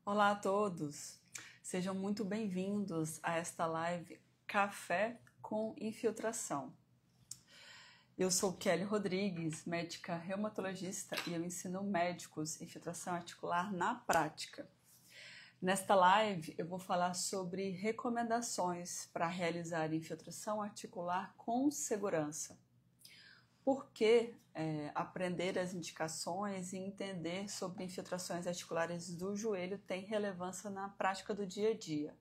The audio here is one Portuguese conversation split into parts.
Olá a todos, sejam muito bem-vindos a esta live Café com Infiltração. Eu sou Kelly Rodrigues, médica reumatologista e eu ensino médicos infiltração articular na prática. Nesta live eu vou falar sobre recomendações para realizar infiltração articular com segurança. Por que aprender as indicações e entender sobre infiltrações articulares do joelho tem relevância na prática do dia a dia,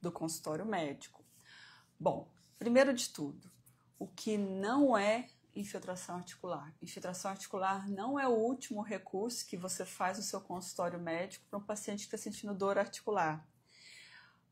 do consultório médico? Bom, primeiro de tudo, o que não é infiltração articular? Infiltração articular não é o último recurso que você faz no seu consultório médico para um paciente que está sentindo dor articular.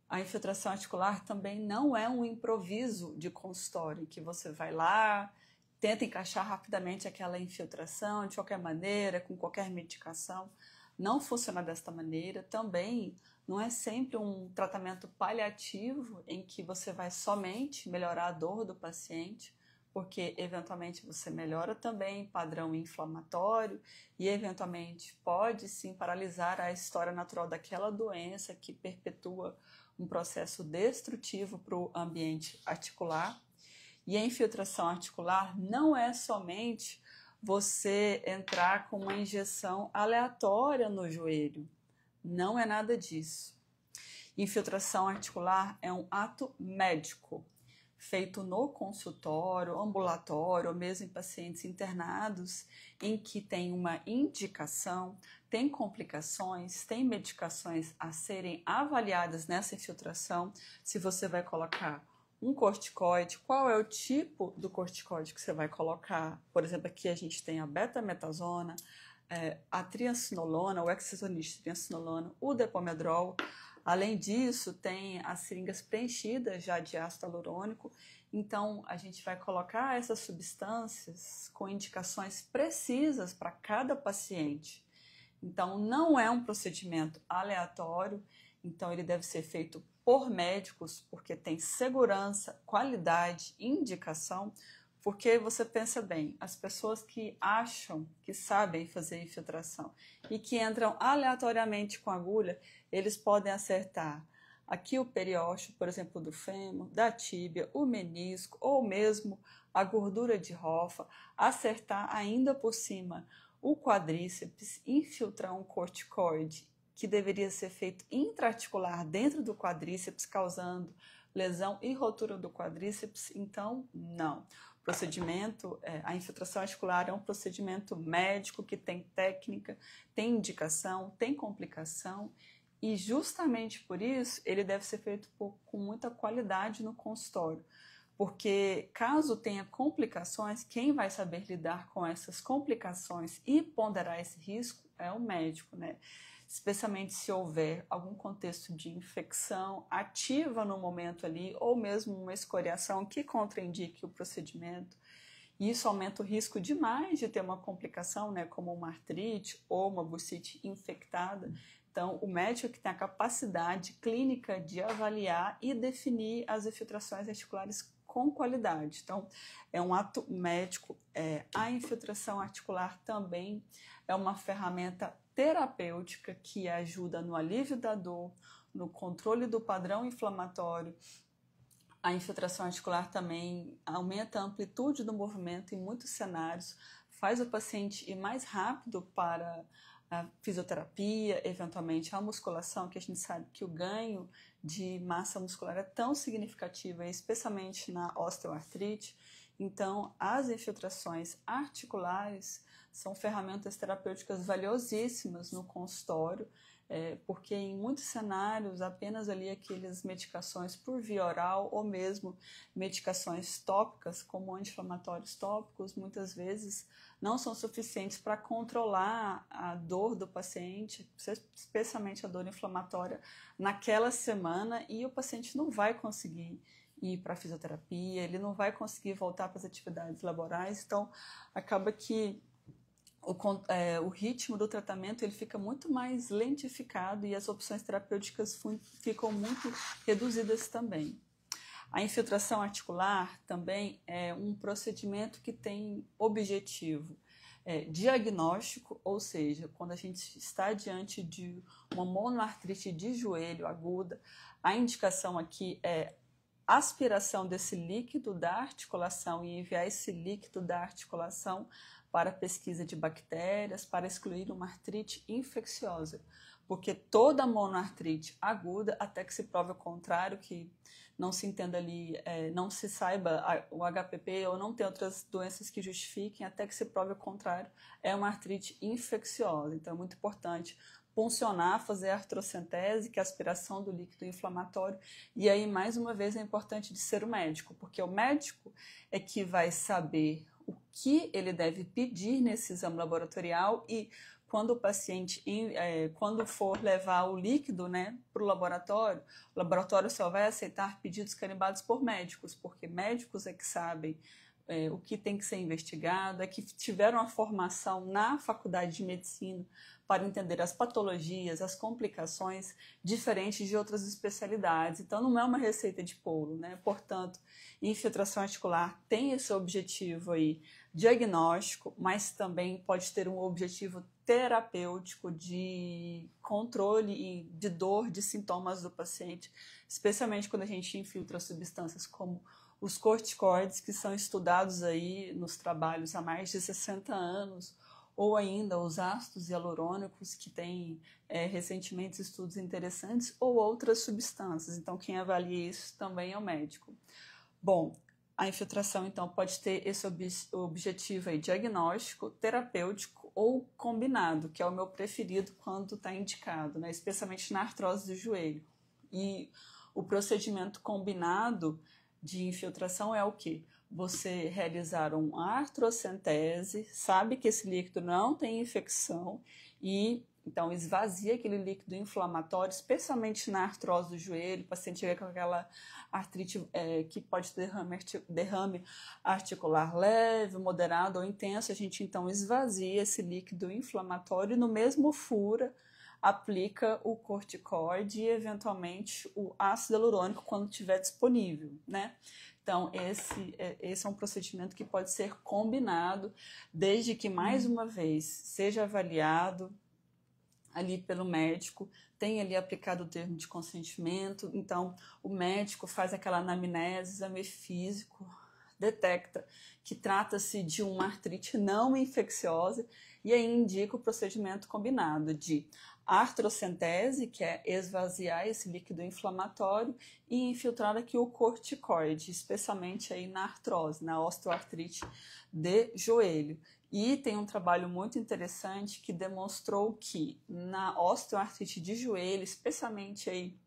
A infiltração articular também não é um improviso de consultório, que você vai lá, tenta encaixar rapidamente aquela infiltração, de qualquer maneira, com qualquer medicação. Não funciona desta maneira. Também não é sempre um tratamento paliativo em que você vai somente melhorar a dor do paciente, porque eventualmente você melhora também padrão inflamatório e eventualmente pode sim paralisar a história natural daquela doença que perpetua um processo destrutivo para o ambiente articular. E a infiltração articular não é somente você entrar com uma injeção aleatória no joelho. Não é nada disso. Infiltração articular é um ato médico, feito no consultório, ambulatório, ou mesmo em pacientes internados, em que tem uma indicação, tem complicações, tem medicações a serem avaliadas nessa infiltração, se você vai colocar um corticoide, qual é o tipo do corticoide que você vai colocar. Por exemplo, aqui a gente tem a betametasona, a triancinolona, o hexaconazole triancinolona, o depomedrol. Além disso, tem as seringas preenchidas já de ácido hialurônico. Então, a gente vai colocar essas substâncias com indicações precisas para cada paciente. Então, não é um procedimento aleatório. Então, ele deve ser feito por médicos, porque tem segurança, qualidade, indicação, porque você pensa bem, as pessoas que acham que sabem fazer infiltração e que entram aleatoriamente com agulha, eles podem acertar aqui o periósteo, por exemplo, do fêmur, da tíbia, o menisco ou mesmo a gordura de Hoffa, acertar ainda por cima o quadríceps, infiltrar um corticoide que deveria ser feito intraarticular dentro do quadríceps, causando lesão e rotura do quadríceps. Então, não. Procedimento, a infiltração articular é um procedimento médico que tem técnica, tem indicação, tem complicação e justamente por isso ele deve ser feito com muita qualidade no consultório. Porque caso tenha complicações, quem vai saber lidar com essas complicações e ponderar esse risco é o médico, né? Especialmente se houver algum contexto de infecção ativa no momento ali, ou mesmo uma escoriação que contraindique o procedimento. E isso aumenta o risco demais de ter uma complicação, né, como uma artrite ou uma bursite infectada. Então, o médico que tem a capacidade clínica de avaliar e definir as infiltrações articulares com qualidade. Então, é um ato médico. A infiltração articular também é uma ferramenta terapêutica que ajuda no alívio da dor, no controle do padrão inflamatório. A infiltração articular também aumenta a amplitude do movimento em muitos cenários, faz o paciente ir mais rápido para a fisioterapia, eventualmente a musculação, que a gente sabe que o ganho de massa muscular é tão significativo, especialmente na osteoartrite. Então, as infiltrações articulares são ferramentas terapêuticas valiosíssimas no consultório, porque em muitos cenários apenas ali aquelas medicações por via oral ou mesmo medicações tópicas, como anti-inflamatórios tópicos, muitas vezes não são suficientes para controlar a dor do paciente, especialmente a dor inflamatória naquela semana, e o paciente não vai conseguir ir para a fisioterapia, ele não vai conseguir voltar para as atividades laborais. Então acaba que o ritmo do tratamento ele fica muito mais lentificado e as opções terapêuticas ficam muito reduzidas também. A infiltração articular também é um procedimento que tem objetivo. diagnóstico, ou seja, quando a gente está diante de uma monoartrite de joelho aguda, a indicação aqui é aspiração desse líquido da articulação e enviar esse líquido da articulação para pesquisa de bactérias, para excluir uma artrite infecciosa. Porque toda monoartrite aguda, até que se prove o contrário, que não se entenda ali, não se saiba o HPP ou não tem outras doenças que justifiquem, até que se prove o contrário, é uma artrite infecciosa. Então é muito importante puncionar, fazer a artrocentese, que é a aspiração do líquido inflamatório. E aí, mais uma vez, é importante de ser o médico, porque o médico é que vai saber o que ele deve pedir nesse exame laboratorial e quando o paciente, quando for levar o líquido, né, para o laboratório só vai aceitar pedidos carimbados por médicos, porque médicos é que sabem o que tem que ser investigado, é que tiveram a formação na faculdade de medicina para entender as patologias, as complicações diferentes de outras especialidades. Então, não é uma receita de bolo, né? Portanto, infiltração articular tem esse objetivo aí diagnóstico, mas também pode ter um objetivo terapêutico de controle e de dor, de sintomas do paciente, especialmente quando a gente infiltra substâncias como os corticoides, que são estudados aí nos trabalhos há mais de 60 anos, ou ainda os ácidos hialurônicos, que têm recentemente estudos interessantes, ou outras substâncias. Então, quem avalia isso também é o médico. Bom, a infiltração, então, pode ter esse objetivo aí, diagnóstico, terapêutico ou combinado, que é o meu preferido quando está indicado, né? Especialmente na artrose do joelho. E o procedimento combinado de infiltração é o quê? Você realizar uma artrocentese, sabe que esse líquido não tem infecção e então esvazia aquele líquido inflamatório, especialmente na artrose do joelho, o paciente chega com aquela artrite que pode ter derrame articular leve, moderado ou intenso, a gente então esvazia esse líquido inflamatório e no mesmo fura aplica o corticoide e eventualmente o ácido hialurônico quando estiver disponível, né? Então, esse é um procedimento que pode ser combinado, desde que, mais uma vez, seja avaliado ali pelo médico, tenha ali aplicado o termo de consentimento. Então, o médico faz aquela anamnese, exame físico, detecta que trata-se de uma artrite não infecciosa e aí indica o procedimento combinado de artrocentese, que é esvaziar esse líquido inflamatório e infiltrar aqui o corticoide, especialmente aí na artrose, na osteoartrite de joelho. E tem um trabalho muito interessante que demonstrou que na osteoartrite de joelho, especialmente aí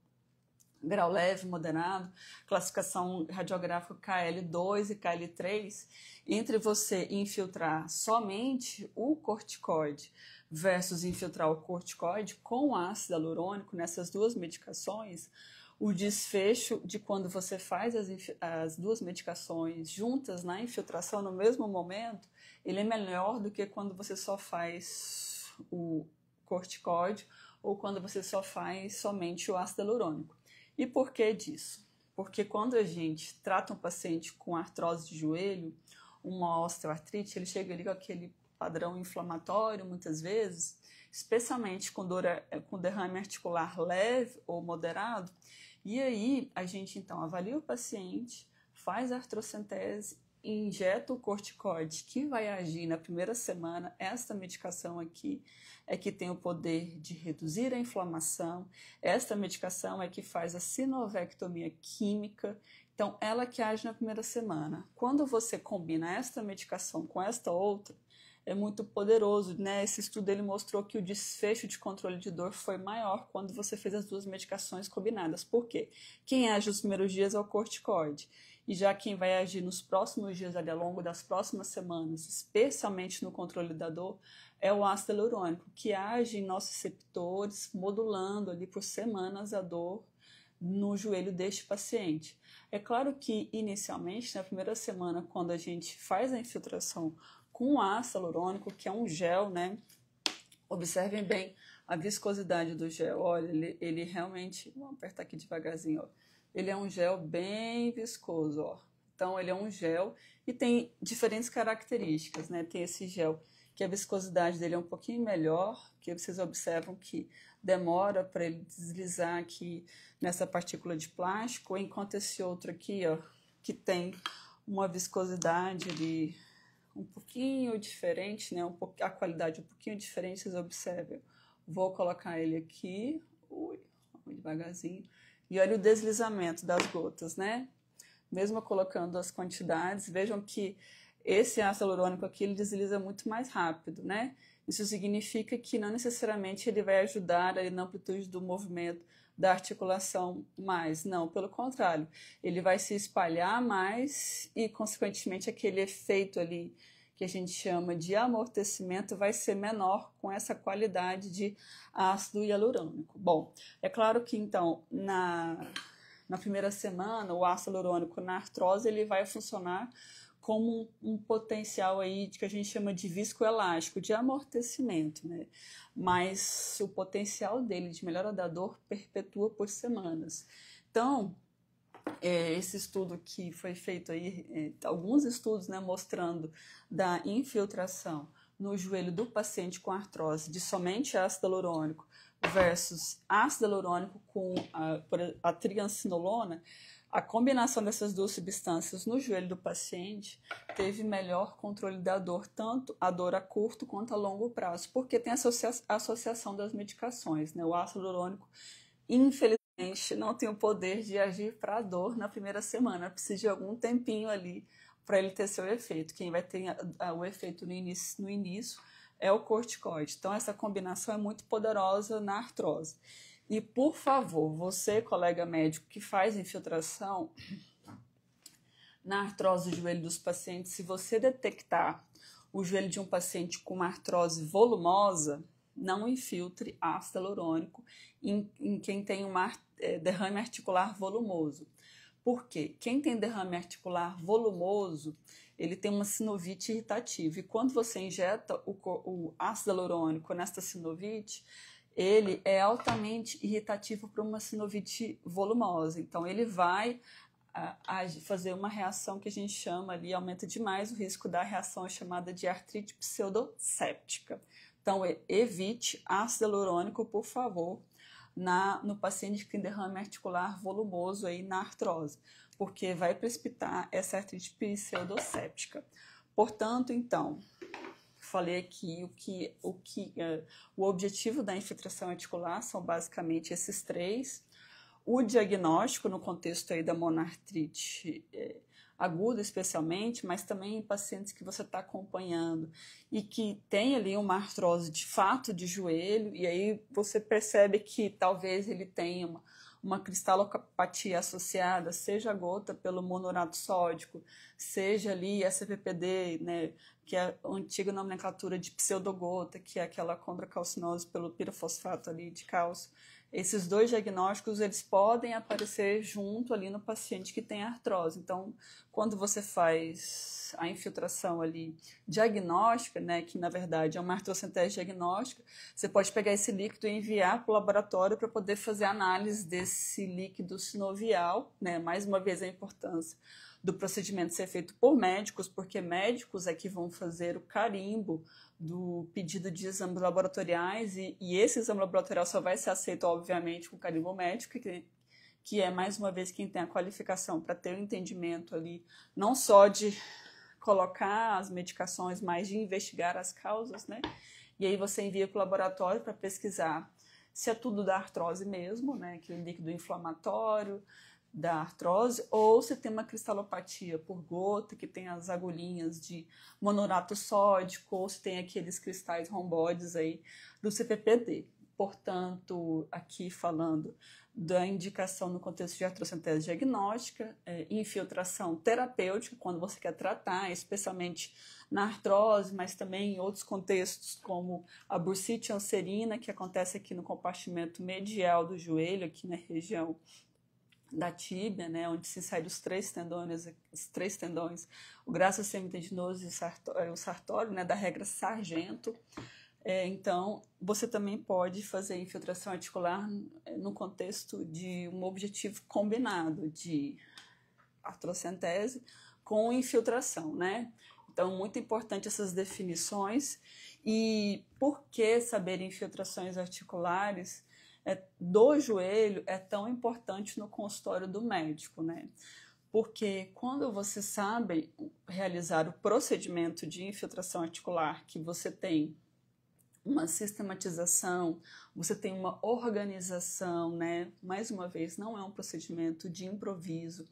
grau leve, moderado, classificação radiográfica KL2 e KL3, entre você infiltrar somente o corticoide versus infiltrar o corticoide com ácido hialurônico nessas duas medicações, o desfecho de quando você faz as duas medicações juntas na infiltração no mesmo momento, ele é melhor do que quando você só faz o corticoide ou quando você só faz somente o ácido hialurônico. E por que disso? Porque quando a gente trata um paciente com artrose de joelho, uma osteoartrite, ele chega ali com aquele padrão inflamatório, muitas vezes, especialmente com derrame articular leve ou moderado, e aí a gente então avalia o paciente, faz a artrocentese, injeta o corticoide que vai agir na primeira semana. Esta medicação aqui é que tem o poder de reduzir a inflamação, esta medicação é que faz a sinovectomia química, então ela que age na primeira semana. Quando você combina esta medicação com esta outra, é muito poderoso, né? Esse estudo ele mostrou que o desfecho de controle de dor foi maior quando você fez as duas medicações combinadas. Por quê? Quem age nos primeiros dias é o corticoide. E já quem vai agir nos próximos dias, ali, ao longo das próximas semanas, especialmente no controle da dor, é o ácido hialurônico, que age em nossos receptores, modulando ali por semanas a dor no joelho deste paciente. É claro que, inicialmente, na primeira semana, quando a gente faz a infiltração com ácido hialurônico, que é um gel, né? Observem bem a viscosidade do gel. Olha, ele realmente... Vamos apertar aqui devagarzinho, ó. Ele é um gel bem viscoso, ó. Então, ele é um gel e tem diferentes características, né? Tem esse gel que a viscosidade dele é um pouquinho melhor, que vocês observam que demora para ele deslizar aqui nessa partícula de plástico, enquanto esse outro aqui, ó, que tem uma viscosidade ali um pouquinho diferente, né? A qualidade um pouquinho diferente, vocês observam. Vou colocar ele aqui, vamos devagarzinho, e olha o deslizamento das gotas, né? Mesmo colocando as quantidades, vejam que esse ácido hialurônico aqui, ele desliza muito mais rápido, né? Isso significa que não necessariamente ele vai ajudar aí na amplitude do movimento da articulação mais, não, pelo contrário, ele vai se espalhar mais e, consequentemente, aquele efeito ali que a gente chama de amortecimento vai ser menor com essa qualidade de ácido hialurônico. Bom, é claro que, então, na primeira semana, o ácido hialurônico na artrose, ele vai funcionar como um potencial aí que a gente chama de viscoelástico, de amortecimento, né? Mas o potencial dele de melhora da dor perpetua por semanas. Então, esse estudo que foi feito aí, alguns estudos, né, mostrando da infiltração no joelho do paciente com artrose de somente ácido hialurônico versus ácido hialurônico com a triancinolona, a combinação dessas duas substâncias no joelho do paciente teve melhor controle da dor, tanto a dor a curto quanto a longo prazo, porque tem a associação das medicações, né? O ácido hialurônico, infelizmente, não tem o poder de agir para a dor na primeira semana, precisa de algum tempinho ali para ele ter seu efeito. Quem vai ter o efeito no início é o corticoide. Então, essa combinação é muito poderosa na artrose. E, por favor, você, colega médico que faz infiltração na artrose do joelho dos pacientes, se você detectar o joelho de um paciente com uma artrose volumosa, não infiltre ácido hialurônico em quem tem derrame articular volumoso. Por quê? Quem tem derrame articular volumoso, ele tem uma sinovite irritativa. E quando você injeta o ácido hialurônico nesta sinovite, ele é altamente irritativo para uma sinovite volumosa. Então, ele vai fazer uma reação que a gente chama ali, aumenta demais o risco da reação chamada de artrite pseudocéptica. Então, evite ácido hialurônico, por favor, no paciente que tem derrame articular volumoso aí na artrose, porque vai precipitar essa artrite pseudocéptica. Portanto, então, falei aqui o objetivo da infiltração articular são basicamente esses três. O diagnóstico no contexto aí da monoartrite aguda especialmente, mas também em pacientes que você está acompanhando e que tem ali uma artrose de fato de joelho, e aí você percebe que talvez ele tenha uma cristalopatia associada, seja a gota pelo monourato sódico, seja ali a CPPD, né, que é a antiga nomenclatura de pseudogota, que é aquela condrocalcinose pelo pirofosfato ali de cálcio. Esses dois diagnósticos, eles podem aparecer junto ali no paciente que tem artrose. Então, quando você faz a infiltração ali diagnóstica, né, que na verdade é uma artrocentese diagnóstica, você pode pegar esse líquido e enviar para o laboratório para poder fazer análise desse líquido sinovial, né? Mais uma vez a importância do procedimento ser feito por médicos, porque médicos é que vão fazer o carimbo do pedido de exames laboratoriais, e esse exame laboratorial só vai ser aceito, obviamente, com carimbo médico, que é, mais uma vez, quem tem a qualificação para ter o entendimento ali, não só de colocar as medicações, mas de investigar as causas, né? E aí você envia para o laboratório para pesquisar se é tudo da artrose mesmo, né? Aquele líquido inflamatório da artrose, ou se tem uma cristalopatia por gota, que tem as agulhinhas de monourato sódico, ou se tem aqueles cristais romboides aí do CPPD. Portanto, aqui falando da indicação no contexto de artrocentese diagnóstica, infiltração terapêutica, quando você quer tratar, especialmente na artrose, mas também em outros contextos, como a bursite anserina, que acontece aqui no compartimento medial do joelho, aqui na região da tíbia, né, onde se sai os três tendões, o graço semitendinoso e o sartório, né, da regra Sargento. Então, você também pode fazer infiltração articular no contexto de um objetivo combinado de artrocentese com infiltração, né? Então, muito importante essas definições. E por que saber infiltrações articulares do joelho é tão importante no consultório do médico, né? Porque quando você sabe realizar o procedimento de infiltração articular, que você tem uma sistematização, você tem uma organização, né? Mais uma vez, não é um procedimento de improviso,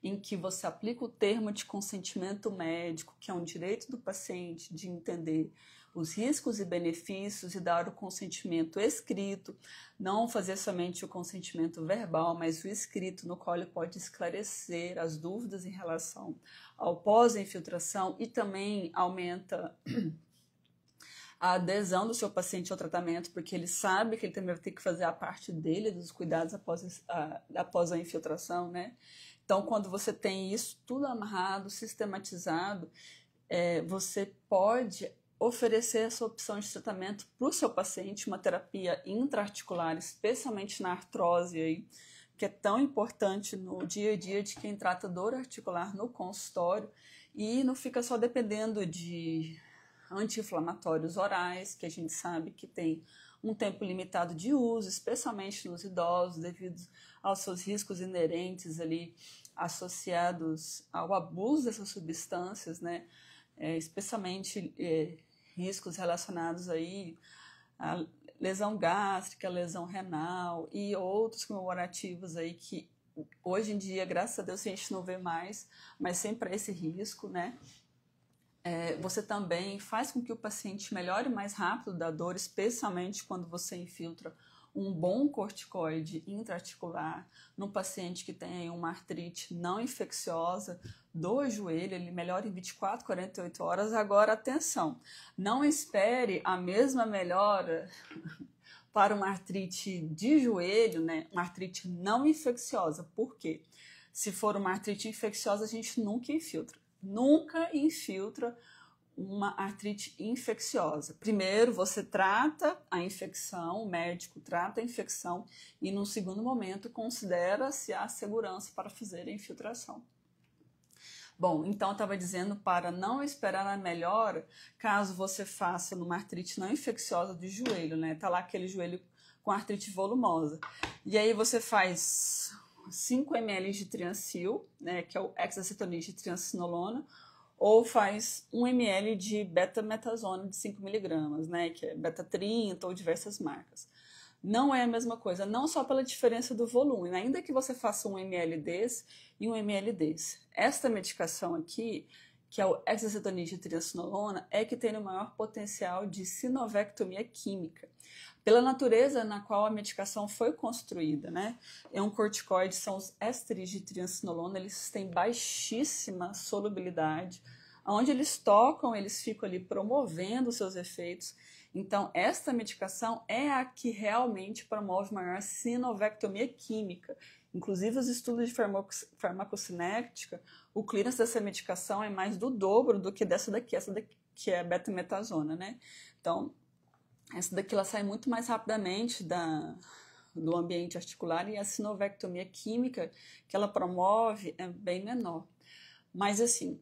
em que você aplica o termo de consentimento médico, que é um direito do paciente de entender os riscos e benefícios e dar o consentimento escrito, não fazer somente o consentimento verbal, mas o escrito, no qual ele pode esclarecer as dúvidas em relação ao pós-infiltração e também aumenta a adesão do seu paciente ao tratamento, porque ele sabe que ele também vai ter que fazer a parte dele, dos cuidados após a infiltração, né? Então, quando você tem isso tudo amarrado, sistematizado, você pode oferecer essa opção de tratamento para o seu paciente, uma terapia intra-articular, especialmente na artrose, aí, que é tão importante no dia a dia de quem trata dor articular no consultório, e não fica só dependendo de anti-inflamatórios orais, que a gente sabe que tem um tempo limitado de uso, especialmente nos idosos, devido aos seus riscos inerentes ali associados ao abuso dessas substâncias, né? Especialmente riscos relacionados aí à lesão gástrica, lesão renal e outros comemorativos aí que hoje em dia, graças a Deus, a gente não vê mais, mas sempre há esse risco, né? Você também faz com que o paciente melhore mais rápido da dor, especialmente quando você infiltra um bom corticoide intraarticular no paciente que tem uma artrite não infecciosa do joelho, ele melhora em 24, 48 horas. Agora, atenção, não espere a mesma melhora para uma artrite de joelho, né? Uma artrite não infecciosa. Por quê? Se for uma artrite infecciosa, a gente nunca infiltra uma artrite infecciosa. Primeiro, você trata a infecção, o médico trata a infecção e, num segundo momento, considera-se a segurança para fazer a infiltração. Bom, então eu estava dizendo para não esperar a melhora caso você faça numa artrite não infecciosa do joelho, né? Tá lá aquele joelho com artrite volumosa. E aí você faz 5 ml de Triancil, né, que é o hexacetonide de triancinolona, ou faz 1 ml de betametasona de 5 mg, né, que é beta-30 ou diversas marcas. Não é a mesma coisa, não só pela diferença do volume, ainda que você faça 1 ml desse e 1 ml desse. Esta medicação aqui, que é o hexacetonide de triancinolona, é que tem o maior potencial de sinovectomia química, pela natureza na qual a medicação foi construída, né? É um corticoide, são os ésteres de triancinolona, eles têm baixíssima solubilidade. Onde eles tocam, eles ficam ali promovendo seus efeitos. Então, esta medicação é a que realmente promove maior sinovectomia química. Inclusive, os estudos de farmacocinética, o clearance dessa medicação é mais do dobro do que essa daqui que é a betametasona, né? Então, essa daqui ela sai muito mais rapidamente do ambiente articular e a sinovectomia química que ela promove é bem menor. Mas assim,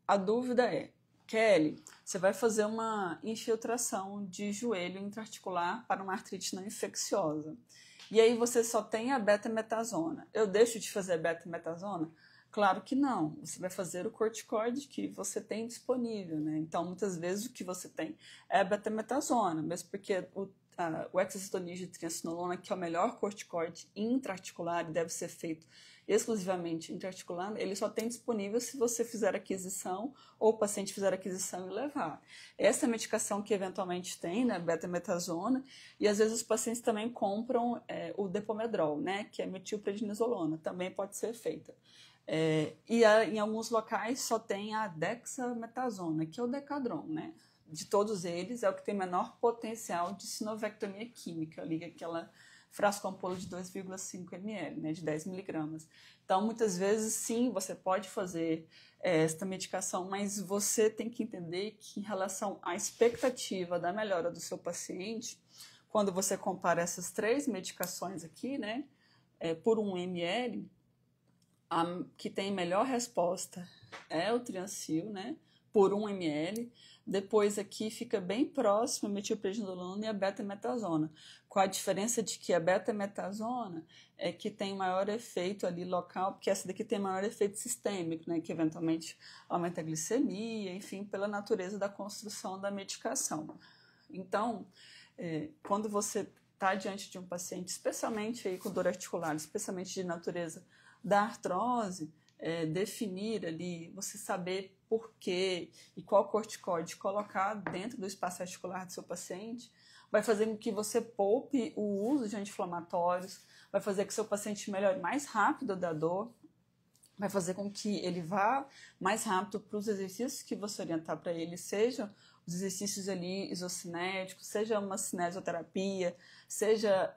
a dúvida é, Kelly, você vai fazer uma infiltração de joelho intraarticular para uma artrite não infecciosa. E aí você só tem a betametasona. Eu deixo de fazer a betametasona? Claro que não. Você vai fazer o corticoide que você tem disponível, né? Então, muitas vezes o que você tem é a betametasona, mesmo porque o hexacetonide de triancinolona, que é o melhor corticoide intraarticular e deve ser feito exclusivamente intraarticular, ele só tem disponível se você fizer aquisição ou o paciente fizer aquisição e levar. Essa medicação que eventualmente tem, né, betametasona, e às vezes os pacientes também compram o Depomedrol, né, que é metilprednisolona, também pode ser feita. Em alguns locais só tem a dexametasona, que é o Decadron, né? De todos eles, é o que tem menor potencial de sinovectomia química, ali, aquela frasco ampolo de 2,5 ml, né, de 10 miligramas. Então, muitas vezes, sim, você pode fazer esta medicação, mas você tem que entender que, em relação à expectativa da melhora do seu paciente, quando você compara essas 3 medicações aqui, né, por 1 ml, a que tem melhor resposta é o Triancil, né, por 1 ml. depois aqui fica bem próximo a metilprednisolona e a betametasona, com a diferença de que a betametasona é que tem maior efeito ali local, porque essa daqui tem maior efeito sistêmico, né, que eventualmente aumenta a glicemia, enfim, pela natureza da construção da medicação. Então, quando você está diante de um paciente, especialmente aí com dor articular, especialmente de natureza da artrose, definir ali, você saber por quê e qual corticoide colocar dentro do espaço articular do seu paciente, vai fazer com que você poupe o uso de anti-inflamatórios, vai fazer com que seu paciente melhore mais rápido da dor, vai fazer com que ele vá mais rápido para os exercícios que você orientar para ele, sejam os exercícios ali isocinéticos, seja uma cinesioterapia, seja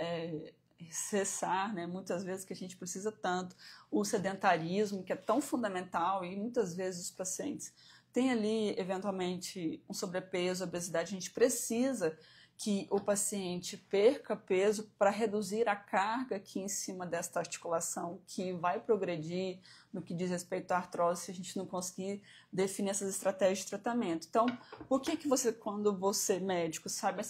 cessar, né, muitas vezes que a gente precisa tanto, o sedentarismo, que é tão fundamental, e muitas vezes os pacientes têm ali, eventualmente, um sobrepeso, obesidade, a gente precisa que o paciente perca peso para reduzir a carga aqui em cima desta articulação, que vai progredir no que diz respeito à artrose se a gente não conseguir definir essas estratégias de tratamento. Então, por que você, quando você, médico, sabe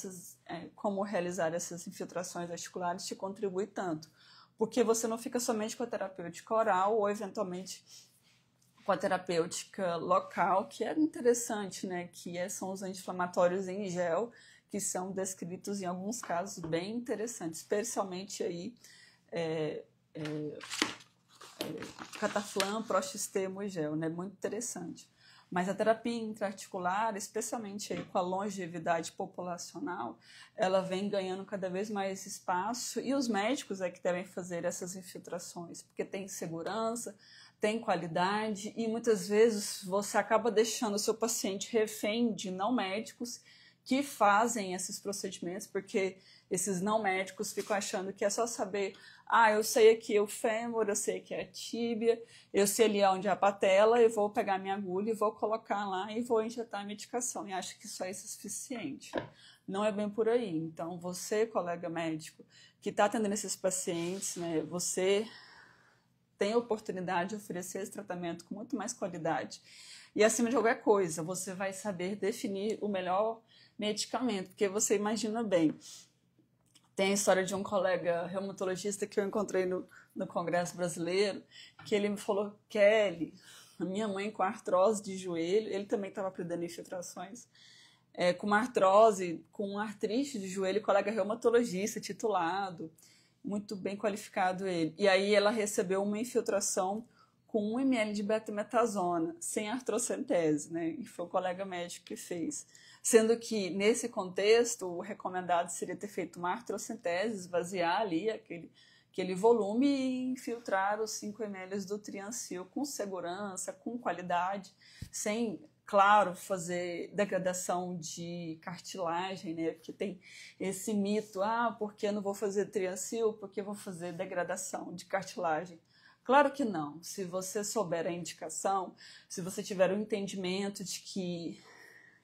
como realizar essas infiltrações articulares, te contribui tanto? Porque você não fica somente com a terapêutica oral ou, eventualmente, com a terapêutica local, que é interessante, né? Que são os anti-inflamatórios em gel, que são descritos em alguns casos bem interessantes, especialmente aí cataflam, prostistemo e gel, né? Muito interessante. Mas a terapia intraarticular, especialmente aí com a longevidade populacional, ela vem ganhando cada vez mais espaço, e os médicos é que devem fazer essas infiltrações, porque tem segurança, tem qualidade, e muitas vezes você acaba deixando o seu paciente refém de não médicos que fazem esses procedimentos, porque esses não médicos ficam achando que é só saber, eu sei aqui o fêmur, eu sei aqui a tíbia, eu sei ali onde é a patela, eu vou pegar minha agulha e vou colocar lá e vou injetar a medicação, e acho que só isso é suficiente. Não é bem por aí. Então, você, colega médico, que está atendendo esses pacientes, né, você tem a oportunidade de oferecer esse tratamento com muito mais qualidade. E, acima de qualquer coisa, você vai saber definir o melhor medicamento, porque você imagina bem, tem a história de um colega reumatologista que eu encontrei no Congresso Brasileiro, que ele me falou, Kelly, a minha mãe com artrose de joelho, ele também estava aprendendo infiltrações, com uma artrose, com artrite de joelho, colega reumatologista titulado, muito bem qualificado ele. E aí ela recebeu uma infiltração com 1 ml de betametasona, sem artrocentese, né? E foi o colega médico que fez. Sendo que, nesse contexto, o recomendado seria ter feito uma artrocentese, esvaziar ali aquele volume e infiltrar os 5 ml do Triancil com segurança, com qualidade, sem, claro, fazer degradação de cartilagem, né? Porque tem esse mito, porque eu não vou fazer Triancil, porque eu vou fazer degradação de cartilagem. Claro que não. Se você souber a indicação, se você tiver o entendimento de que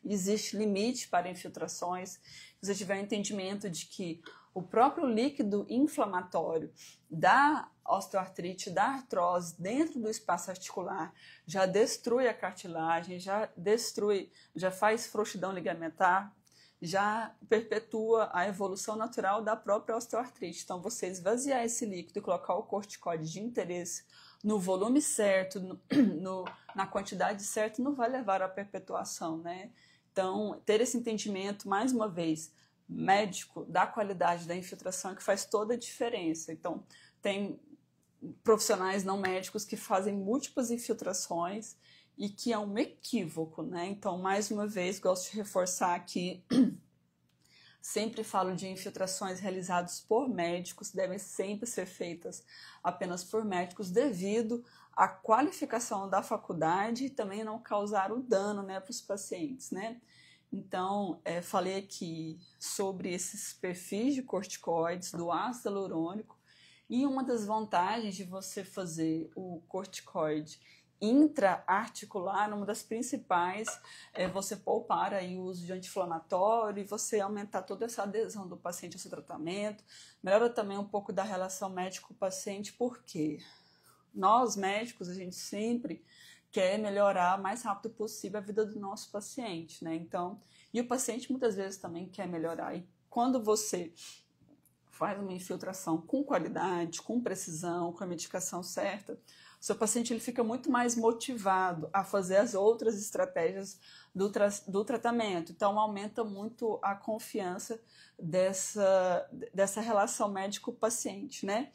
existe limite para infiltrações, se você tiver o entendimento de que o próprio líquido inflamatório da osteoartrite, da artrose, dentro do espaço articular, já destrui a cartilagem, já faz frouxidão ligamentar, já perpetua a evolução natural da própria osteoartrite. Então, você esvaziar esse líquido e colocar o corticoide de interesse no volume certo, na quantidade certa, não vai levar à perpetuação, né? Então, ter esse entendimento, mais uma vez, médico, da qualidade da infiltração, é que faz toda a diferença. Então, tem profissionais não médicos que fazem múltiplas infiltrações e que é um equívoco, né? Então, mais uma vez, gosto de reforçar aqui, sempre falo de infiltrações realizadas por médicos, devem sempre ser feitas apenas por médicos devido à qualificação da faculdade e também não causar o dano, né, para os pacientes, né? Então, falei aqui sobre esses perfis de corticoides do ácido hialurônico, e uma das vantagens de você fazer o corticoide intra-articular, uma das principais é você poupar aí o uso de anti-inflamatório e você aumentar toda essa adesão do paciente ao seu tratamento, melhora também um pouco da relação médico-paciente, porque nós médicos, a gente sempre quer melhorar o mais rápido possível a vida do nosso paciente, né? Então, e o paciente muitas vezes também quer melhorar. E quando você faz uma infiltração com qualidade, com precisão, com a medicação certa, o seu paciente ele fica muito mais motivado a fazer as outras estratégias do tratamento. Então, aumenta muito a confiança dessa relação médico-paciente, né?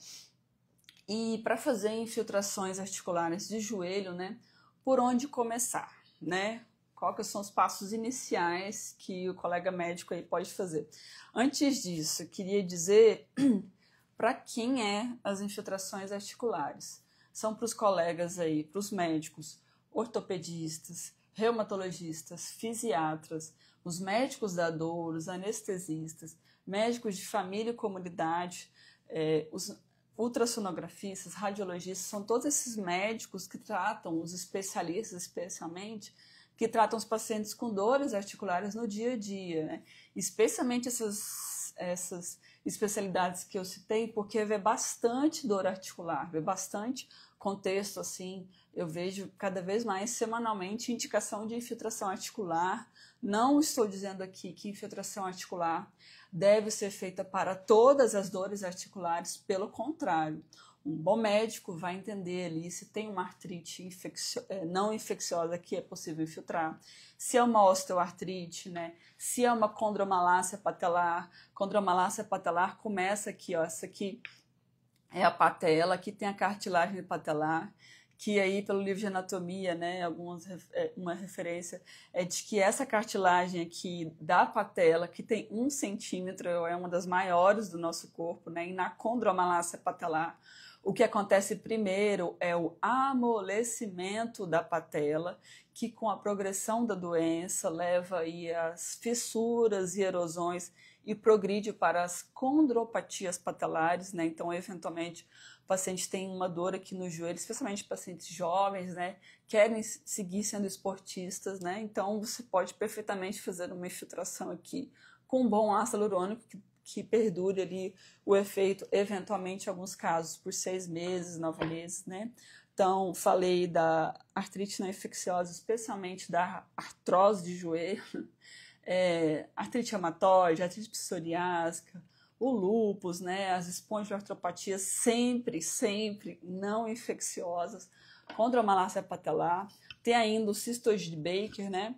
E para fazer infiltrações articulares de joelho, né? Por onde começar, né? Quais são os passos iniciais que o colega médico aí pode fazer? Antes disso, eu queria dizer para quem as infiltrações articulares. São para os colegas aí, para os médicos, ortopedistas, reumatologistas, fisiatras, os médicos da dor, os anestesistas, médicos de família e comunidade, os ultrassonografistas, radiologistas, são todos esses médicos que tratam, os especialistas especialmente, que tratam os pacientes com dores articulares no dia a dia, né? Especialmente essas especialidades que eu citei, porque vê bastante dor articular, vê bastante contexto, assim, eu vejo cada vez mais semanalmente indicação de infiltração articular. Não estou dizendo aqui que infiltração articular deve ser feita para todas as dores articulares, pelo contrário. Um bom médico vai entender ali se tem uma artrite não infecciosa que é possível infiltrar, se é uma osteoartrite, né? Se é uma condromalácia patelar. Condromalácia patelar começa aqui, ó, essa aqui é a patela, aqui tem a cartilagem patelar, que aí pelo livro de anatomia, né, uma referência é de que essa cartilagem aqui da patela, que tem 1 centímetro, é uma das maiores do nosso corpo, né, e na condromalácia patelar, o que acontece primeiro é o amolecimento da patela, que com a progressão da doença leva aí às fissuras e erosões e progride para as condropatias patelares, né? Então, eventualmente, o paciente tem uma dor aqui no joelho, especialmente pacientes jovens, né? Querem seguir sendo esportistas, né? Então, você pode perfeitamente fazer uma infiltração aqui com um bom ácido hialurônico que perdure ali o efeito, eventualmente, em alguns casos, por 6 meses, 9 meses, né? Então, falei da artrite não infecciosa, especialmente da artrose de joelho, artrite reumatoide, artrite psoriásica, o lúpus, né? As espondiloartropatias sempre não infecciosas, condromalácia patelar. Tem ainda o cistoide de Baker, né?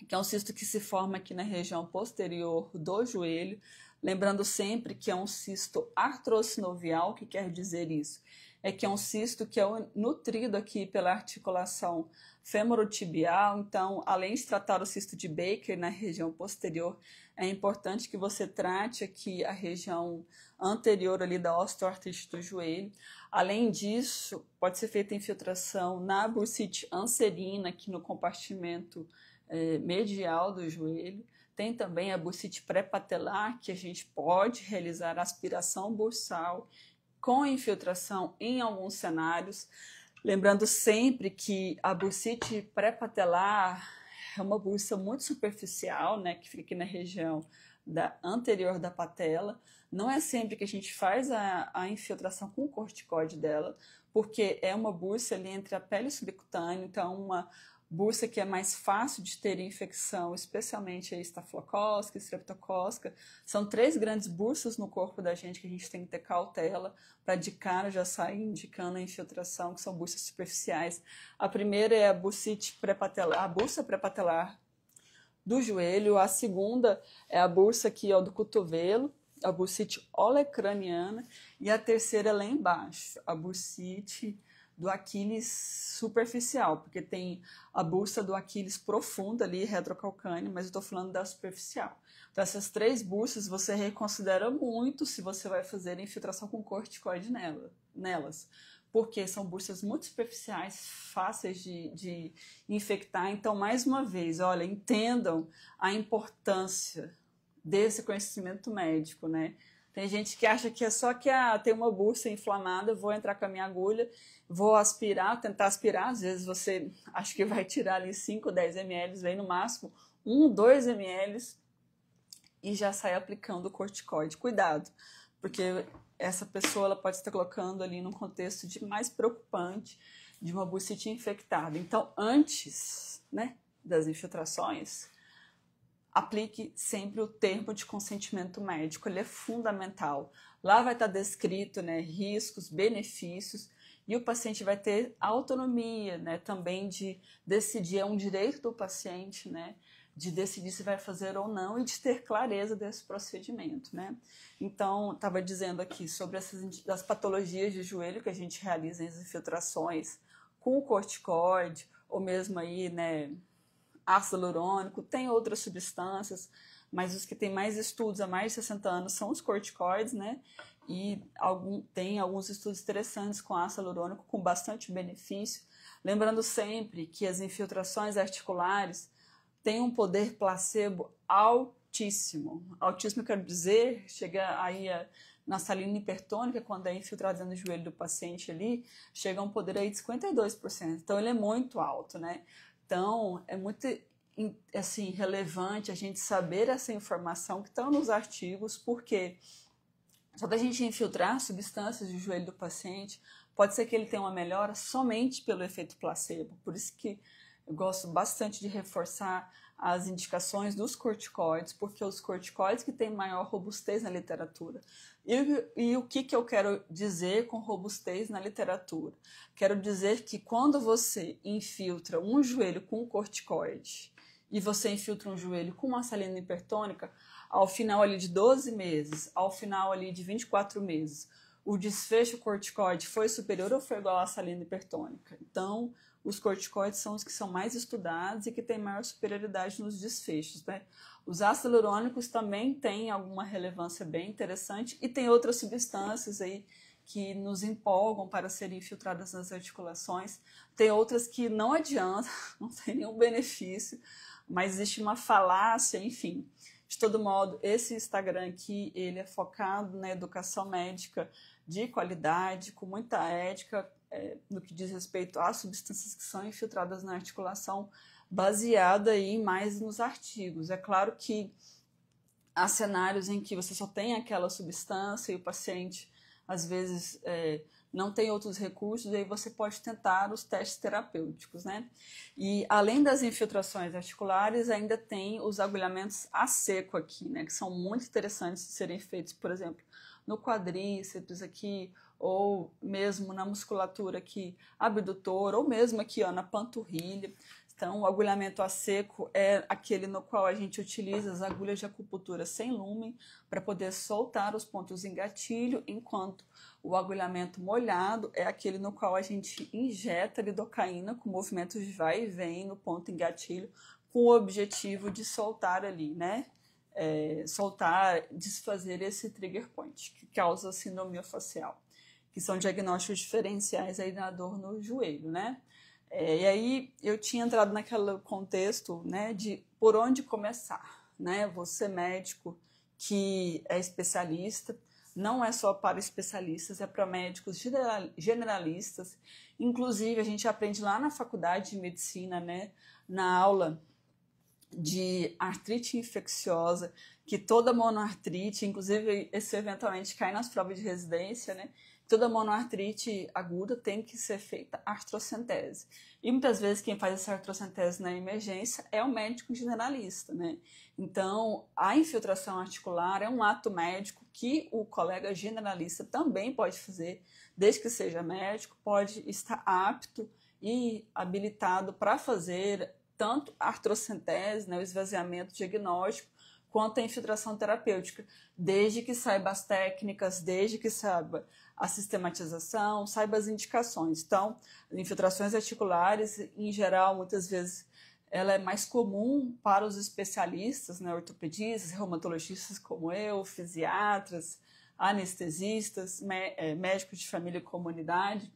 Que é um cisto que se forma aqui na região posterior do joelho. Lembrando sempre que é um cisto artrosinovial. O que quer dizer isso? É que é um cisto que é nutrido aqui pela articulação femorotibial. Então, além de tratar o cisto de Baker na região posterior, é importante que você trate aqui a região anterior ali da osteoartrite do joelho. Além disso, pode ser feita infiltração na bursite anserina, aqui no compartimento medial do joelho. Tem também a bursite pré-patelar, que a gente pode realizar aspiração bursal com infiltração em alguns cenários. Lembrando sempre que a bursite pré-patelar é uma bursa muito superficial, né, que fica aqui na região anterior da patela. Não é sempre que a gente faz a infiltração com o corticoide dela, porque é uma bursa ali entre a pele subcutânea, então uma bursa que é mais fácil de ter infecção, especialmente a estafilocócica, streptocócica. São 3 grandes bursas no corpo da gente que a gente tem que ter cautela para de cara já sair indicando a infiltração, que são bursas superficiais. A primeira é a bursite pré-patelar, a bursa pré-patelar do joelho. A segunda é a bursa aqui, ó, do cotovelo, a bursite olecraniana. E a terceira é lá embaixo, a bursite do Aquiles superficial, porque tem a bursa do Aquiles profunda ali, retrocalcânea, mas eu estou falando da superficial. Então, essas 3 bursas você reconsidera muito se você vai fazer infiltração com corticoide nelas, porque são bursas muito superficiais, fáceis de infectar. Então, mais uma vez, olha, entendam a importância desse conhecimento médico, né? Tem gente que acha que é só que tem uma bursa inflamada, vou entrar com a minha agulha, vou aspirar, tentar aspirar. Às vezes você acha que vai tirar ali 5, 10 ml, vem no máximo 1, 2 ml e já sai aplicando o corticoide. Cuidado, porque essa pessoa ela pode estar colocando ali num contexto de mais preocupante de uma bursite infectada. Então, antes, né, das infiltrações, aplique sempre o termo de consentimento médico, ele é fundamental. Lá vai estar descrito, né, riscos, benefícios, e o paciente vai ter autonomia, né, também de decidir, é um direito do paciente, né, de decidir se vai fazer ou não e de ter clareza desse procedimento, né. Então, estava dizendo aqui sobre das patologias de joelho que a gente realiza as infiltrações com o corticoide, ou mesmo aí, né, ácido hialurônico, tem outras substâncias, mas os que têm mais estudos há mais de 60 anos são os corticoides, né? E tem alguns estudos interessantes com ácido hialurônico com bastante benefício. Lembrando sempre que as infiltrações articulares têm um poder placebo altíssimo. Altíssimo, quero dizer, chega aí na salina hipertônica, quando é infiltrada no joelho do paciente ali, chega a um poder aí de 52%. Então, ele é muito alto, né? Então, é muito assim, relevante a gente saber essa informação que está nos artigos, porque só da gente infiltrar substâncias do joelho do paciente, pode ser que ele tenha uma melhora somente pelo efeito placebo. Por isso que eu gosto bastante de reforçar as indicações dos corticoides, porque os corticoides que têm maior robustez na literatura. E o que eu quero dizer com robustez na literatura? Quero dizer que quando você infiltra um joelho com corticoide e você infiltra um joelho com uma salina hipertônica, ao final ali de 12 meses, ao final ali de 24 meses, o desfecho corticoide foi superior ou foi igual à salina hipertônica? Então, os corticoides são os que são mais estudados e que têm maior superioridade nos desfechos, né? Os ácidos hialurônicos também têm alguma relevância bem interessante e tem outras substâncias aí que nos empolgam para serem infiltradas nas articulações. Tem outras que não adianta, não tem nenhum benefício, mas existe uma falácia, enfim. De todo modo, esse Instagram aqui, ele é focado na educação médica de qualidade, com muita ética, no que diz respeito às substâncias que são infiltradas na articulação, baseada aí mais nos artigos. É claro que há cenários em que você só tem aquela substância e o paciente, às vezes, não tem outros recursos, e aí você pode tentar os testes terapêuticos, né? E além das infiltrações articulares, ainda tem os agulhamentos a seco aqui, né? Que são muito interessantes de serem feitos, por exemplo, no quadríceps aqui, ou mesmo na musculatura aqui abdutora, ou mesmo aqui, ó, na panturrilha. Então, o agulhamento a seco é aquele no qual a gente utiliza as agulhas de acupuntura sem lumen para poder soltar os pontos em gatilho, enquanto o agulhamento molhado é aquele no qual a gente injeta lidocaína com movimentos de vai e vem no ponto em gatilho, com o objetivo de soltar ali, né? Soltar, desfazer esse trigger point, que causa síndrome facial, que são diagnósticos diferenciais aí da dor no joelho, né? E aí eu tinha entrado naquele contexto, né, de por onde começar, né? Você médico que é especialista, não é só para especialistas, é para médicos generalistas. Inclusive, a gente aprende lá na faculdade de medicina, né, na aula de artrite infecciosa, que toda monoartrite, inclusive esse eventualmente cai nas provas de residência, né? Toda monoartrite aguda tem que ser feita artrocentese. E muitas vezes quem faz essa artrocentese na emergência é o médico generalista, né? Então, a infiltração articular é um ato médico que o colega generalista também pode fazer, desde que seja médico, pode estar apto e habilitado para fazer tanto a artrocentese, né, o esvaziamento diagnóstico, quanto a infiltração terapêutica, desde que saiba as técnicas, desde que saiba a sistematização, saiba as indicações. Então, infiltrações articulares, em geral, muitas vezes, ela é mais comum para os especialistas, né, ortopedistas, reumatologistas como eu, fisiatras, anestesistas, médicos de família e comunidade,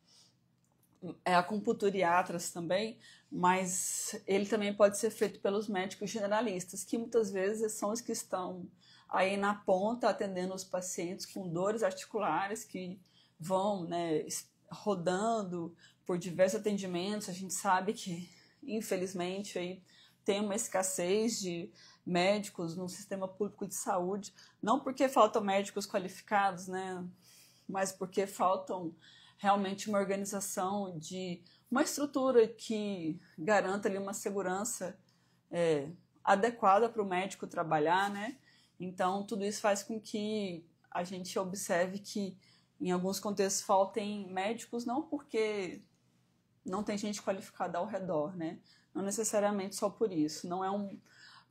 acupunturiatras também, mas ele também pode ser feito pelos médicos generalistas, que muitas vezes são os que estão aí na ponta atendendo os pacientes com dores articulares que vão, né, rodando por diversos atendimentos. A gente sabe que, infelizmente, aí tem uma escassez de médicos no sistema público de saúde, não porque faltam médicos qualificados, né, mas porque faltam realmente uma organização de uma estrutura que garanta ali uma segurança adequada para o médico trabalhar, né? Então, tudo isso faz com que a gente observe que em alguns contextos faltem médicos, não porque não tem gente qualificada ao redor, né? Não necessariamente só por isso. Não é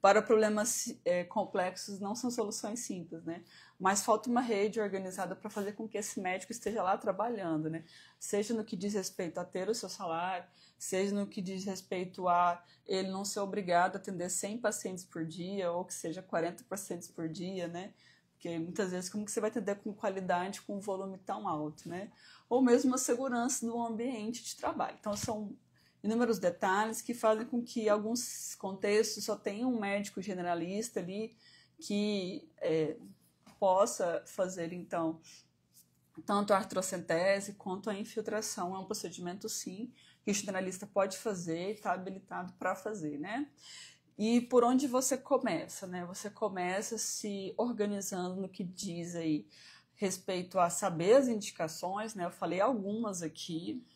para problemas complexos não são soluções simples, né? Mas falta uma rede organizada para fazer com que esse médico esteja lá trabalhando, né? Seja no que diz respeito a ter o seu salário, seja no que diz respeito a ele não ser obrigado a atender 100 pacientes por dia, ou que seja 40 pacientes por dia, né? Porque muitas vezes como que você vai atender com qualidade com um volume tão alto, né? Ou mesmo a segurança do ambiente de trabalho. Então são inúmeros detalhes que fazem com que alguns contextos só tenham um médico generalista ali que possa fazer, então, tanto a artrocentese quanto a infiltração. É um procedimento, sim, que o generalista pode fazer e está habilitado para fazer, né? E por onde você começa, né? Você começa se organizando no que diz aí respeito a saber as indicações, né? Eu falei algumas aqui.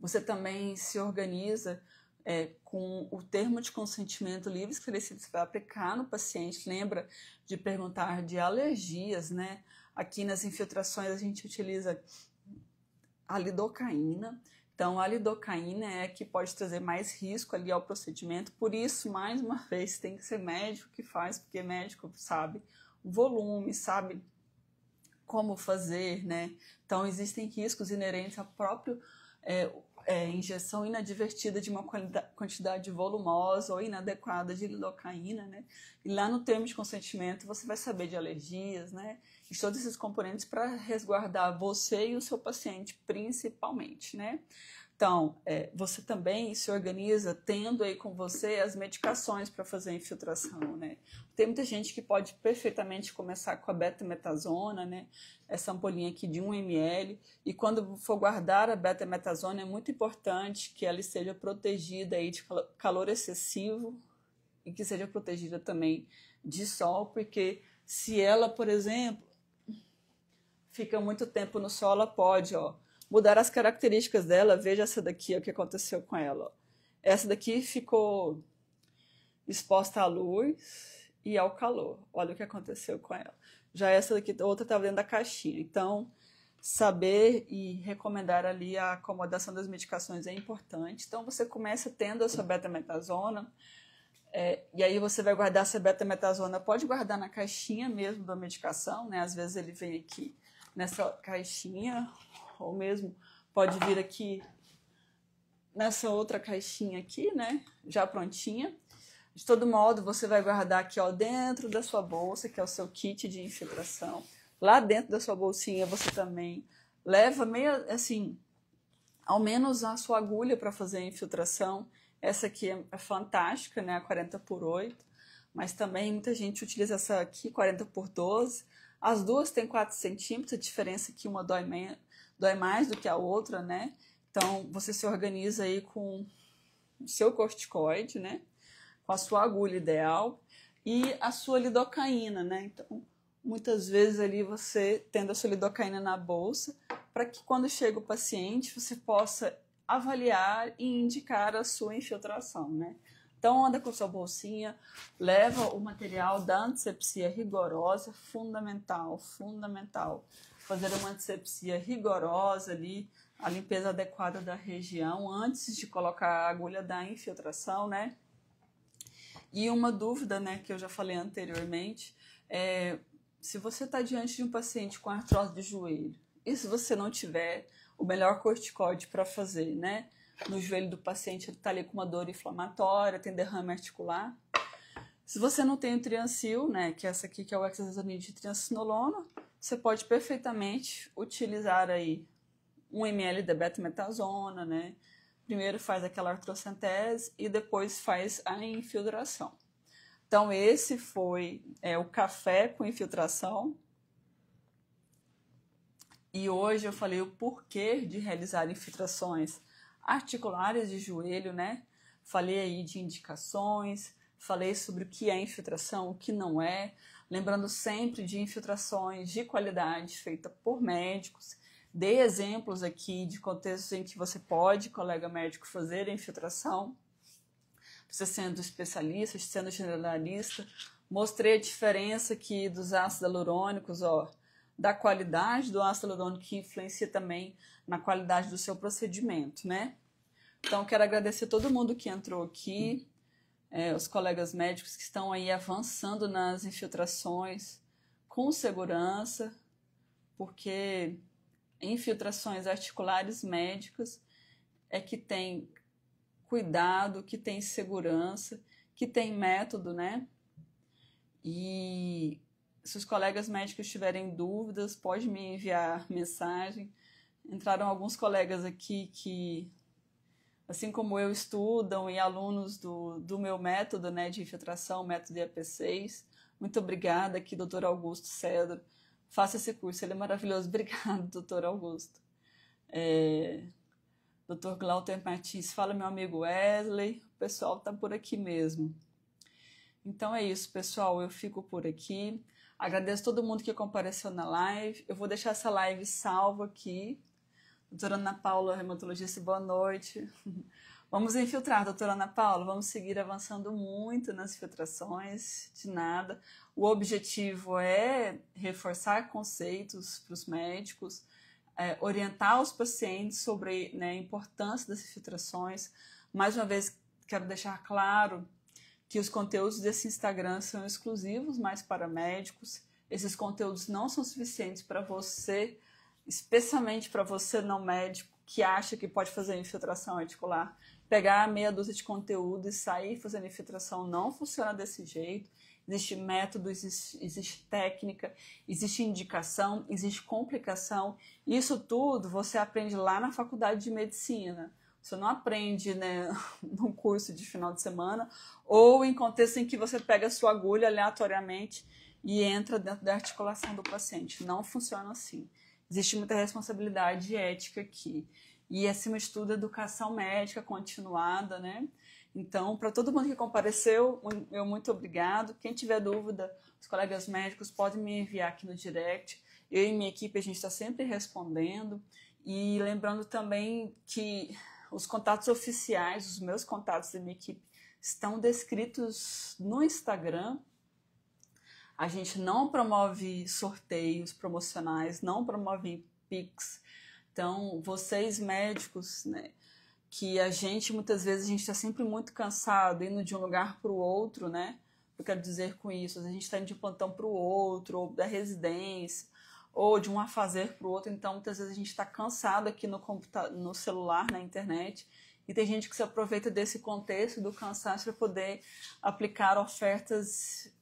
Você também se organiza com o termo de consentimento livre e esclarecido que você vai aplicar no paciente. Lembra de perguntar de alergias, né? Aqui nas infiltrações a gente utiliza a lidocaína. Então, a lidocaína é que pode trazer mais risco ali ao procedimento. Por isso, mais uma vez, tem que ser médico que faz, porque médico sabe o volume, sabe como fazer, né? Então, existem riscos inerentes ao próprio injeção inadvertida de uma quantidade volumosa ou inadequada de lidocaína, né? E lá no termo de consentimento você vai saber de alergias, né? De todos esses componentes para resguardar você e o seu paciente principalmente, né? Então, você também se organiza tendo aí com você as medicações para fazer a infiltração, né? Tem muita gente que pode perfeitamente começar com a betametasona, né? Essa ampolinha aqui de 1 ml, e quando for guardar a betametasona é muito importante que ela esteja protegida aí de calor excessivo e que seja protegida também de sol, porque se ela, por exemplo, fica muito tempo no sol, ela pode, mudar as características dela. Veja essa daqui, o que aconteceu com ela. Essa daqui ficou exposta à luz e ao calor. Olha o que aconteceu com ela. Já essa daqui, outra estava dentro da caixinha. Então, saber e recomendar ali a acomodação das medicações é importante. Então, você começa tendo a sua betametasona, e aí você vai guardar essa betametasona, pode guardar na caixinha mesmo da medicação, né? Às vezes ele vem aqui nessa caixinha, ou mesmo pode vir aqui nessa outra caixinha aqui, né? Já prontinha. De todo modo, você vai guardar aqui, dentro da sua bolsa, que é o seu kit de infiltração. Lá dentro da sua bolsinha você também leva ao menos a sua agulha para fazer a infiltração. Essa aqui é fantástica, né? A 40x8, mas também muita gente utiliza essa aqui, 40x12. As duas têm 4 centímetros, a diferença é que uma dói mais do que a outra, né? Então, você se organiza aí com o seu corticoide, né? Com a sua agulha ideal e a sua lidocaína, né? Então, muitas vezes ali você tendo a sua lidocaína na bolsa, para que quando chega o paciente você possa avaliar e indicar a sua infiltração, né? Então, anda com sua bolsinha, leva o material da antisepsia rigorosa, fundamental. Fazer uma antisepsia rigorosa ali, a limpeza adequada da região antes de colocar a agulha da infiltração, né? E uma dúvida, né, que eu já falei anteriormente, se você está diante de um paciente com artrose de joelho, e se você não tiver o melhor corticoide para fazer, né? No joelho do paciente ele está ali com uma dor inflamatória, tem derrame articular. Se você não tem o Triancil, né, que é essa aqui que é o hexazolinide de triancinolona, você pode perfeitamente utilizar aí 1 ml de betametasona, né? Primeiro faz aquela artrocentese e depois faz a infiltração. Então esse foi o café com infiltração. E hoje eu falei o porquê de realizar infiltrações articulares de joelho, né? Falei aí de indicações, falei sobre o que é infiltração, o que não é. Lembrando sempre de infiltrações de qualidade feita por médicos. Dei exemplos aqui de contextos em que você pode, colega médico, fazer a infiltração, você sendo especialista, sendo generalista. Mostrei a diferença aqui dos ácidos hialurônicos, da qualidade do ácido hialurônico, que influencia também na qualidade do seu procedimento, né? Então, quero agradecer todo mundo que entrou aqui, os colegas médicos que estão aí avançando nas infiltrações com segurança, porque infiltrações articulares médicas é que tem cuidado, que tem segurança, que tem método, né? E se os colegas médicos tiverem dúvidas, pode me enviar mensagem. Entraram alguns colegas aqui que, assim como eu, estudam e alunos do meu método, né, de infiltração, método IAP6. Muito obrigada aqui, doutor Augusto Cedro. Faça esse curso, ele é maravilhoso. Obrigado, doutor Augusto. Doutor Glauter Martins, fala meu amigo Wesley. O pessoal tá por aqui mesmo. Então é isso, pessoal. Eu fico por aqui. Agradeço todo mundo que compareceu na live. Eu vou deixar essa live salva aqui. Doutora Ana Paula, reumatologista, boa noite. Vamos infiltrar, doutora Ana Paula. Vamos seguir avançando muito nas infiltrações, de nada. O objetivo é reforçar conceitos para os médicos, orientar os pacientes sobre, né, a importância das infiltrações. Mais uma vez, quero deixar claro que os conteúdos desse Instagram são exclusivos, mais para médicos. Esses conteúdos não são suficientes para você, especialmente para você não médico, que acha que pode fazer infiltração articular. Pegar meia dúzia de conteúdo e sair fazendo infiltração não funciona desse jeito. Existe método, existe técnica, existe indicação, existe complicação. Isso tudo você aprende lá na faculdade de medicina. Você não aprende, né, num curso de final de semana ou em contexto em que você pega a sua agulha aleatoriamente e entra dentro da articulação do paciente. Não funciona assim. Existe muita responsabilidade ética aqui. E, acima de tudo, educação médica continuada, né? Então, para todo mundo que compareceu, eu muito obrigado. Quem tiver dúvida, os colegas médicos podem me enviar aqui no direct. Eu e minha equipe, a gente está sempre respondendo. E lembrando também que os contatos oficiais, os meus contatos da minha equipe, estão descritos no Instagram. A gente não promove sorteios promocionais, não promove Pix. Então, vocês médicos, né, que muitas vezes, a gente está sempre muito cansado, indo de um lugar para o outro, né? Eu quero dizer com isso, a gente está indo de um plantão para o outro, ou da residência, ou de um afazer para o outro. Então, muitas vezes a gente está cansado aqui no celular, na internet, e tem gente que se aproveita desse contexto do cansaço para poder aplicar ofertas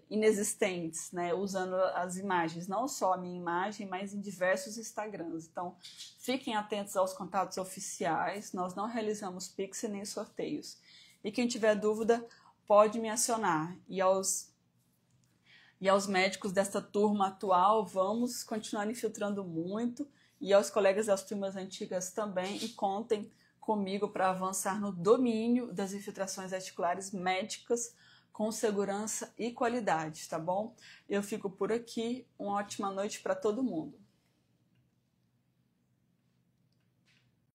inexistentes, né, usando as imagens, não só a minha imagem, mas em diversos Instagrams. Então, fiquem atentos aos contatos oficiais, nós não realizamos Pix nem sorteios. E quem tiver dúvida, pode me acionar. E aos médicos desta turma atual, vamos continuar infiltrando muito, e aos colegas das turmas antigas também, e contem comigo para avançar no domínio das infiltrações articulares médicas com segurança e qualidade, tá bom? Eu fico por aqui, uma ótima noite para todo mundo.